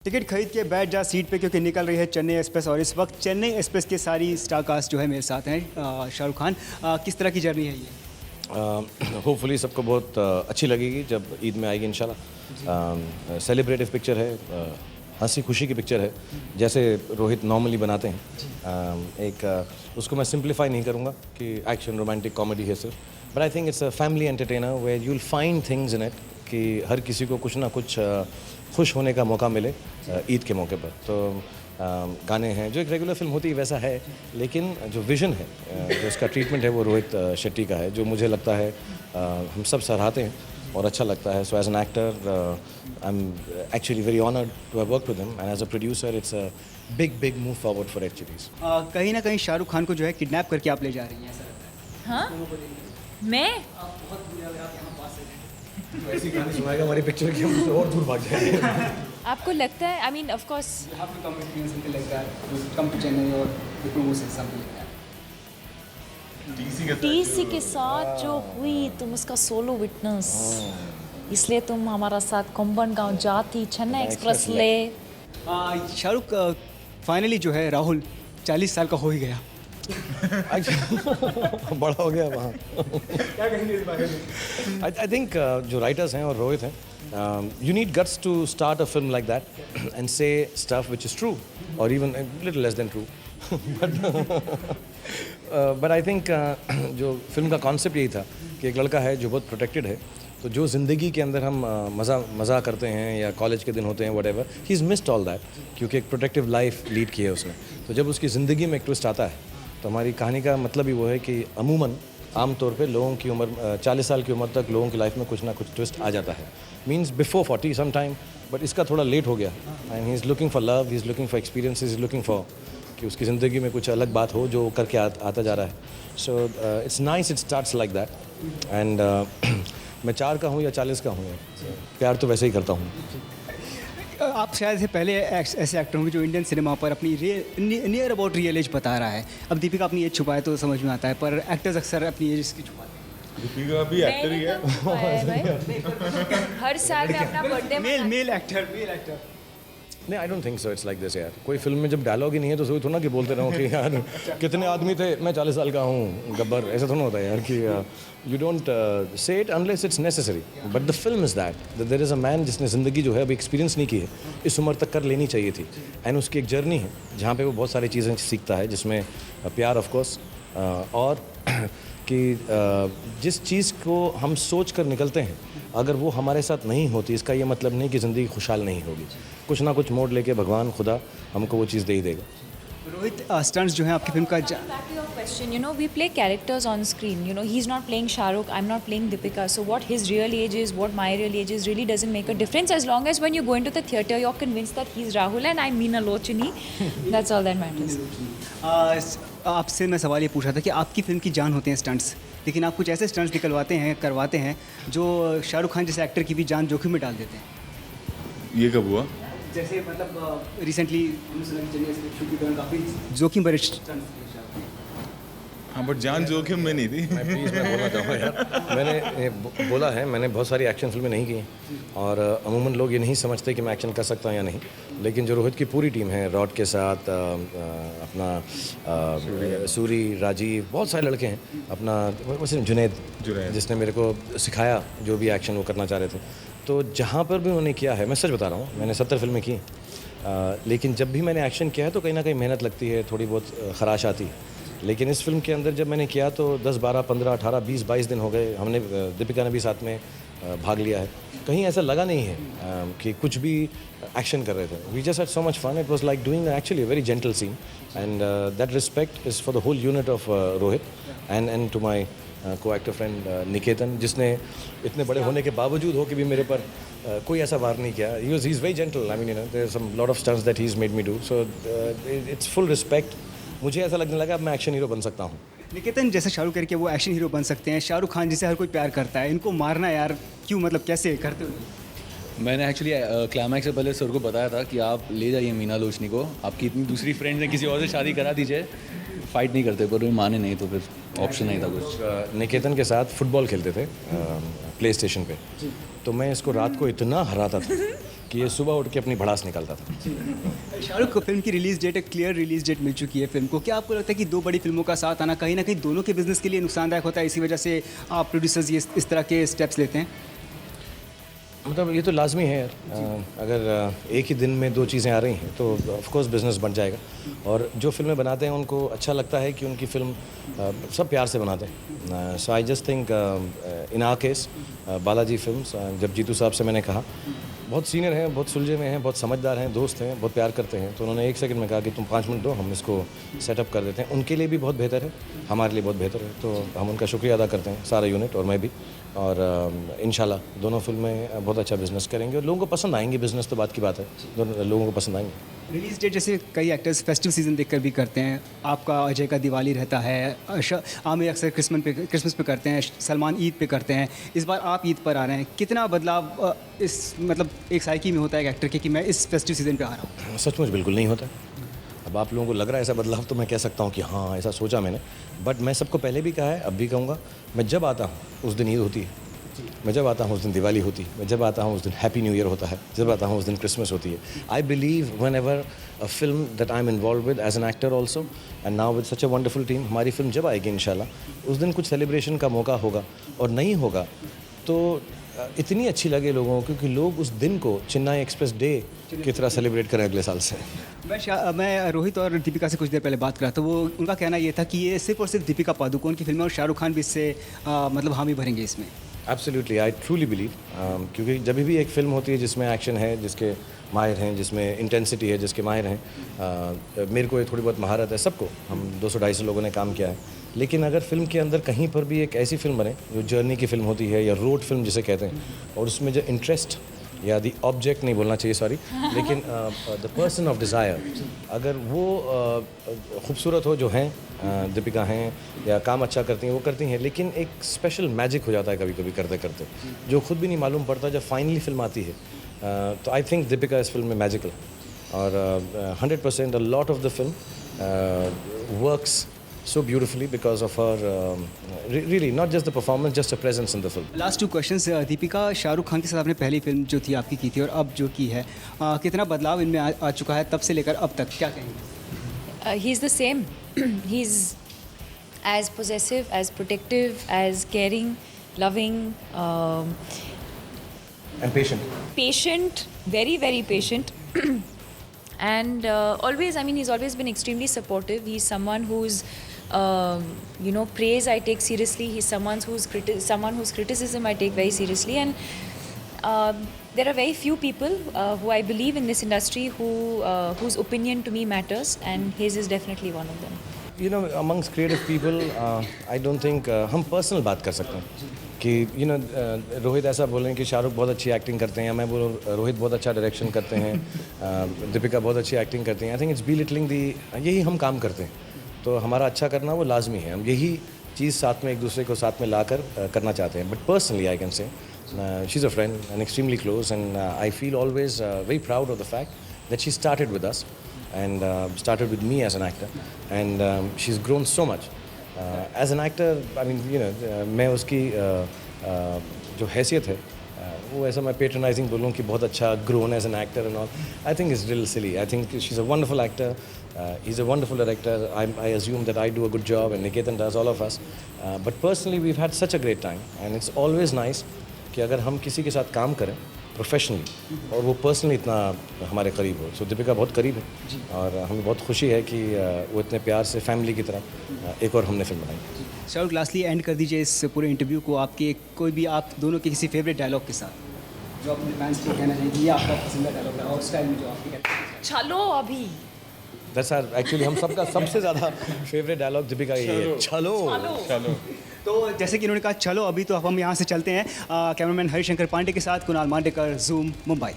Ticket खरीद के बैठ जा सीट पे क्योंकि निकल रही है चेन्नई एक्सप्रेस। और इस वक्त चेन्नई एक्सप्रेस के सारी स्टार कास्ट जो है मेरे साथ हैं। शाहरुख खान, किस तरह की जर्नी है ये? होपफुली सबको बहुत अच्छी लगेगी जब ईद में आएगी इंशाल्लाह। सेलिब्रेटिव पिक्चर है, हंसी खुशी की पिक्चर है जैसे रोहित नॉर्मली बनाते हैं। उसको मैं सिंप्लीफाई नहीं करूँगा कि एक्शन रोमांटिक कॉमेडी है सिर्फ, but I think it's a family entertainer where you will find things in it कि हर किसी को कुछ ना कुछ खुश होने का मौका मिले ईद के मौके पर। तो गाने हैं जो एक रेगुलर फिल्म होती है वैसा है, लेकिन जो विज़न है, जो उसका ट्रीटमेंट है वो रोहित शेट्टी का है, जो मुझे लगता है हम सब सराहते हैं और अच्छा लगता है। So as an actor I am actually very honoured to have worked with him, and as a producer it's a big move forward for एक्चुअलीज। कहीं ना कहीं शाहरुख खान को जो है किडनैप करके आप ले जा रही हैं, ऐसा लगता है। हाँ मैं ऐसी गाने सुनाएगा हमारी पिक्चर की, हम और दूर भाग जाएंगे। आपको लगता है, I mean of course TC के साथ जो हुई, तुम उसका सोलो विटनेस, इसलिए तुम हमारा साथ कोम्बन गांव जाती चेन्नई एक्सप्रेस ले। शाहरुख फाइनली जो है राहुल 40 साल का हो ही गया। बड़ा हो गया वहाँ। क्या कहेंगे इस बारे में? आई थिंक जो राइटर्स हैं और रोहित हैं, you need guts to start a film like that and say stuff which is true or even a little less than true. but I think जो फिल्म का कॉन्सेप्ट यही था कि एक लड़का है जो बहुत प्रोटेक्टेड है, तो जो ज़िंदगी के अंदर हम मज़ा करते हैं या कॉलेज के दिन होते हैं whatever, he's missed all that क्योंकि एक प्रोटेक्टिव लाइफ लीड की है उसने। तो जब उसकी ज़िंदगी में एक ट्विस्ट आता है, तो हमारी कहानी का मतलब ही वो है कि अमूमन आम तौर पे लोगों की उम्र 40 साल की उम्र तक लोगों की लाइफ में कुछ ना कुछ ट्विस्ट आ जाता है, means before 40 some time, but इसका थोड़ा लेट हो गया। And he is looking for love, he is looking for experience, he is looking for कि उसकी ज़िंदगी में कुछ अलग बात हो जो करके आता जा रहा है। So it's nice, it starts like that. And मैं 4 का हूँ या 40 का हूँ, प्यार तो वैसे ही करता हूँ। आप शायद से पहले ऐसे एक्टर होंगे जो इंडियन सिनेमा पर अपनी नियर अबाउट रियल एज बता रहा है। अब दीपिका अपनी एज छुपाए तो समझ में आता है, पर एक्टर्स अक्सर अपनी एज की छुपाते हैं। दीपिका भी एक्टर ही है। हर साल में अपना बर्थडे मेल एक्टर नहीं, I don't think so, it's like this यार। कोई फिल्म में जब डायलॉग ही नहीं है तो सोच थोड़ा ना कि बोलते रहो कि यार कितने आदमी थे, मैं 40 साल का हूँ गब्बर, ऐसा थोड़ा होता है यार कि you don't say it unless it's necessary. But the film is that there is a man जिसने ज़िंदगी जो है अभी एक्सपीरियंस नहीं की है, इस उम्र तक कर लेनी चाहिए थी। एंड उसकी एक जर्नी है जहाँ पे वो बहुत सारी चीज़ें सीखता है, जिसमें प्यार ऑफ कोर्स, और कि जिस चीज़ को हम सोच कर निकलते हैं अगर वो हमारे साथ नहीं होती, इसका ये मतलब नहीं कि ज़िंदगी खुशहाल नहीं होगी। कुछ ना कुछ मोड़ लेके भगवान खुदा हमको वो चीज़ दे ही देगा। रोहित, स्टंट्स जो है आपकी फिल्म का Back to your question, you know, we play characters on screen. You know, he's not playing Shahrukh, I'm not playing Deepika. So what his real age is, what my real age is, really doesn't make a difference as long as when you go into the theatre, you're convinced that he's Rahul and I'm Meena Lochini. That's all that matters. आपसे मैं सवाल ये पूछ रहा था कि आपकी film की जान होते हैं स्टंट्स, लेकिन आप कुछ ऐसे स्टंट्स करवाते हैं जो शाहरुख खान जैसे एक्टर की भी जान जोखिम में डाल देते हैं। ये कब हुआ? जैसे मतलब रिसेंटली शूट के दौरान काफ़ी जोखिम भरे स्टंट्स थे। हाँ, बट जान जोखिम में नहीं थी। मैं बोलना चाहूँगा यार, मैंने बोला है, मैंने बहुत सारी एक्शन फिल्में नहीं की और अमूमन लोग ये नहीं समझते कि मैं एक्शन कर सकता हूँ या नहीं, लेकिन जो रोहित की पूरी टीम है, रॉड के साथ अपना सूरी, राजीव, बहुत सारे लड़के हैं, अपना वैसे जुनैद जिसने मेरे को सिखाया जो भी एक्शन वो करना चाह रहे थे। तो जहाँ पर भी उन्होंने किया है, मैं सच बता रहा हूँ, मैंने 70 फिल्में की, लेकिन जब भी मैंने एक्शन किया है तो कहीं ना कहीं मेहनत लगती है, थोड़ी बहुत खराश आती है। लेकिन इस फिल्म के अंदर जब मैंने किया तो 10, 12, 15, 18, 20, 22 दिन हो गए। हमने दीपिका ने भी साथ में भाग लिया है। कहीं ऐसा लगा नहीं है कि कुछ भी एक्शन कर रहे थे। We just had so much fun, it was like doing actually a very gentle scene, and that respect is for the whole unit of Rohit and to my co actor friend निकेतन, जिसने इतने बड़े होने के बावजूद हो कि भी मेरे पर कोई ऐसा वार नहीं किया। He is very gentle, I mean, you know, there are some lot of stunts that he is made me do, so it's full respect. मुझे ऐसा लगने लगा अब मैं एक्शन हीरो बन सकता हूँ। निकेतन जैसे शाहरुख करके वो एक्शन हीरो बन सकते हैं, शाहरुख खान जिसे हर कोई प्यार करता है, इनको मारना यार क्यों, मतलब कैसे करते हो? मैंने एक्चुअली क्लाइमैक्स से पहले सर को बताया था कि आप ले जाइए मीना लोचनी को, आपकी इतनी दूसरी फ्रेंड्स हैं, किसी और से शादी करा दीजिए, फाइट नहीं करते, पर वे माने नहीं, तो फिर ऑप्शन नहीं था कुछ। निकेतन के साथ फुटबॉल खेलते थे प्ले स्टेशन पे, तो मैं इसको रात को इतना हराता था कि ये सुबह उठ के अपनी भड़ास निकालता था। शाहरुख को फिल्म की रिलीज डेट, एक क्लियर रिलीज डेट मिल चुकी है फिल्म को। क्या आपको लगता है कि दो बड़ी फिल्मों का साथ आना कहीं ना कहीं दोनों के बिजनेस के लिए नुकसानदायक होता है, इसी वजह से आप प्रोड्यूसर्स ये इस तरह के स्टेप्स लेते हैं? मतलब ये तो लाजमी है यार, अगर एक ही दिन में दो चीज़ें आ रही हैं तो ऑफ कोर्स बिज़नेस बन जाएगा। और जो फिल्में बनाते हैं उनको अच्छा लगता है कि उनकी फिल्म सब प्यार से बनाते हैं। So I just think in our case Balaji films, जब जीतू साहब से मैंने कहा, बहुत सीनियर हैं, बहुत सुलझे में हैं, बहुत समझदार हैं, दोस्त हैं, बहुत प्यार करते हैं, तो उन्होंने एक सेकंड में कहा कि तुम 5 मिनट दो, हम इसको सेटअप कर देते हैं। उनके लिए भी बहुत बेहतर है, हमारे लिए बहुत बेहतर है, तो हम उनका शुक्रिया अदा करते हैं, सारा यूनिट और मैं भी। और इंशाल्लाह दोनों फिल्में बहुत अच्छा बिज़नेस करेंगे और लोगों को पसंद आएंगी। बिज़नेस तो बात की बात है, दोनों लोगों को पसंद आएंगे। रिलीज डेट जैसे कई एक्टर्स फेस्टिव सीजन देखकर भी करते हैं, आपका अजय का दिवाली रहता है, आमिर अक्सर क्रिसमस पे करते हैं, सलमान ईद पे करते हैं, इस बार आप ईद पर आ रहे हैं। कितना बदलाव इस मतलब एक साइकी में होता है एक एक्टर के कि मैं इस फेस्टिव सीजन पे आ रहा हूँ? सचमुच बिल्कुल नहीं होता। अब आप लोगों को लग रहा है ऐसा बदलाव, तो मैं कह सकता हूँ कि हाँ ऐसा सोचा मैंने, बट मैं सबको पहले भी कहा है, अब भी कहूँगा, मैं जब आता हूँ उस दिन ईद होती है, मैं जब आता हूँ उस दिन दिवाली होती है, मैं जब आता हूँ उस दिन हैप्पी न्यू ईयर होता है, जब आता हूँ उस दिन क्रिसमस होती है। I believe whenever a film that I am involve with as an actor also and now with such a wonderful team, हमारी फिल्म जब आएगी इंशाल्लाह उस दिन कुछ सेलिब्रेशन का मौका होगा, और नहीं होगा तो इतनी अच्छी लगे लोगों को, क्योंकि लोग उस दिन को चेन्नई एक्सप्रेस डे की तरह सेलिब्रेट करें अगले साल से। मैं रोहित और दीपिका से कुछ देर पहले बात करा, तो वो उनका कहना ये था कि ये सिर्फ और सिर्फ दीपिका पादुकोण की फिल्म है और शाहरुख खान भी इससे मतलब हामी भरेंगे इसमें। एब्सोल्युटली, आई ट्रूली बिलीव, क्योंकि जब भी एक फ़िल्म होती है जिसमें एक्शन है, जिसके माहिर हैं, जिसमें इंटेंसिटी है, जिसके माहिर हैं, मेरे को ये थोड़ी बहुत महारत है, सबको, हम 200-250 लोगों ने काम किया है, लेकिन अगर फिल्म के अंदर कहीं पर भी एक ऐसी फिल्म बने जो जर्नी की फिल्म होती है या रोड फिल्म जिसे कहते हैं, और उसमें जो इंटरेस्ट या दी ऑब्जेक्ट नहीं बोलना चाहिए, सॉरी, लेकिन द पर्सन ऑफ डिज़ायर, अगर वो खूबसूरत हो, जो हैं दीपिका हैं या काम अच्छा करती हैं, वो करती हैं, लेकिन एक स्पेशल मैजिक हो जाता है कभी कभी करते करते, जो खुद भी नहीं मालूम पड़ता जब फाइनली फिल्म आती है। तो आई थिंक दीपिका इस फिल्म में मैजिकल, और 100% a lot of the film works so beautifully because of her really not just the performance, just her presence in the film. Last 2 questions. Deepika Shahrukh Khan के साथ आपने पहली फिल्म जो थी आपकी की थी और अब जो की है, कितना बदलाव इनमें आ चुका है तब से लेकर अब तक, क्या कहेंगे? He is the same. He's as possessive, as protective, as caring, loving, And patient, very, very patient. And always, I mean, he's always been extremely supportive. He's someone who's, praise I take seriously. He's someone whose criticism I take very seriously. And there are very few people who I believe in this industry whose opinion to me matters, and his is definitely one of them. You know, amongst creative people, I don't think हम personal बात कर सकते हैं कि रोहित ऐसा बोलें कि शाहरुख बहुत अच्छी एक्टिंग करते हैं, या मैं बोलूँ रोहित बहुत अच्छा डायरेक्शन करते हैं, दीपिका बहुत अच्छी एक्टिंग करती हैं। आई थिंक इट्स बी लिटलिंग दी, यही हम काम करते हैं, तो हमारा अच्छा करना वो लाजमी है, हम यही चीज़ साथ में एक दूसरे को साथ में ला कर करना चाहते हैं। But personally I can say she is a friend and extremely close, and I feel always very proud of the fact that she started with us and started with me as an actor, and she's grown so much as an actor. I mean, मैं उसकी जो हैसियत है वो ऐसा मैं patronizing बोलूँ कि बहुत अच्छा grown as an actor and all, I think it's real silly. I think she's a wonderful actor, he's a wonderful director. I assume that I do a good job and Niketan does, all of us, but personally we've had such a great time, and it's always nice कि अगर हम किसी के साथ काम करें professionally और वो पर्सनली इतना हमारे करीब हो। सो दीपिका बहुत करीब है, और हमें बहुत खुशी है कि वो इतने प्यार से फैमिली की तरह एक और हमने फिल्म बनाई। शाहरुख, लास्टली एंड कर दीजिए इस पूरे इंटरव्यू को आपके कोई भी आप दोनों के किसी फेवरेट डायलॉग के साथ, जो अपने फैंस को कहना चाहिए ये आपका पसंदीदा डायलॉग है और स्टाइल में जो आपकी चलो अभी। दैट्स आवर एक्चुअली हम सबका सबसे ज़्यादा फेवरेट डायलॉग दीपिका ये है, चलो। तो जैसे कि इन्होंने कहा चलो अभी, तो अब हम यहाँ से चलते हैं। कैमरामैन हरिशंकर पांडे के साथ कुणाल मांडेकर, ज़ूम, मुंबई।